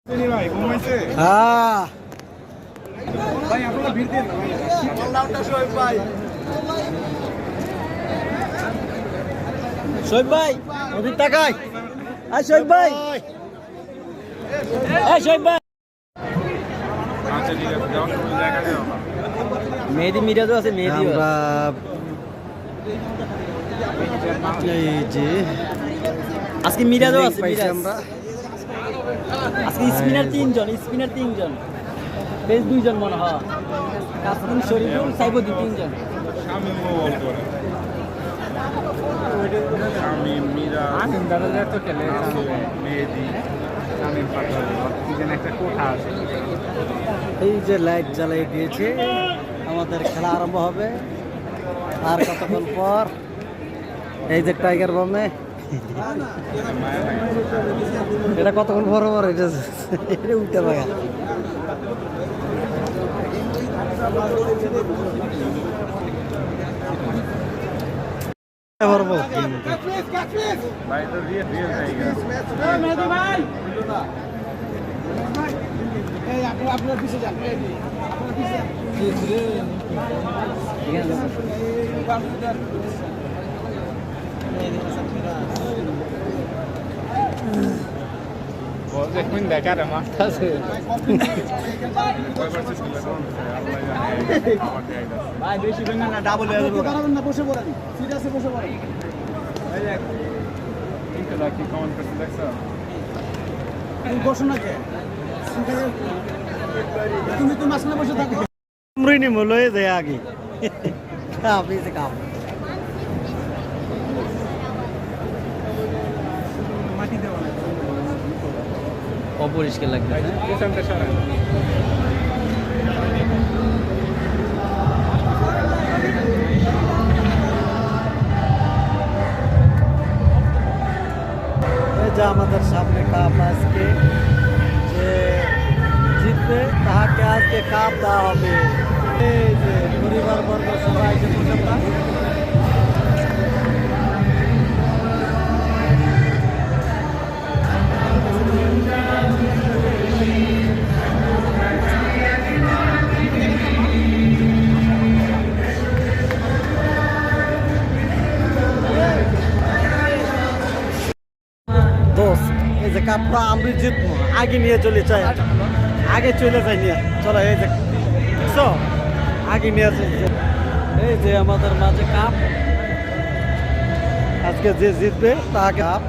হ্যাঁ শোয়েব ভাই নদীর টাকায় শোয়েব ভাই শোয়েব ভাই মেহেদি মিরাজও আছে মেহেদি এই যে আজকে মিরাজও আছে আমরা আজকে স্পিনার তিনজন বেশ দুইজন মনে হয় কাসিম শরীফুল সাইবুদ্দিন তিনজন এই যে লাইট জ্বালাই দিয়েছে আমাদের খেলা আরম্ভ হবে আর কতক্ষণ পর এই যে টাইগার বামে এটা কতক্ষণ বড় বড় এটা উল্টে বাগা আপনার পিছিয়ে যান দেখা রে মারতাছে ভাই বেশি বেন না ডাবল হয়ে যাবে পারবেন না বসে পড়েন সিট আছে বসে পড়েন এই দেখ ইনটা কি কমেন্ট করতে দেখছো এই ঘোষণা কে তুমি তো মাসনে বসে থাকো আমরি নি মলয়ে দে আগে আপনি से काम মাটি দেওয়া অপরিষ্কার লাগবে পেছনটা সরান এই যে আমাদের সামনে কাপ আজকে যে জিতবে তাহাকে আজকে কাপ দেওয়া হবে এই যে পরিবার বর্গ সবাই যে বসে এই যে কাপড়া আমি জিতবো আগে নিয়ে চলে চাই আগে চলে যাই নিয়ে চলো এই যে দেখছো আগে নিয়ে এই যে আমাদের মাঝে কাপ আজকে যে জিতবে তাকে কাপ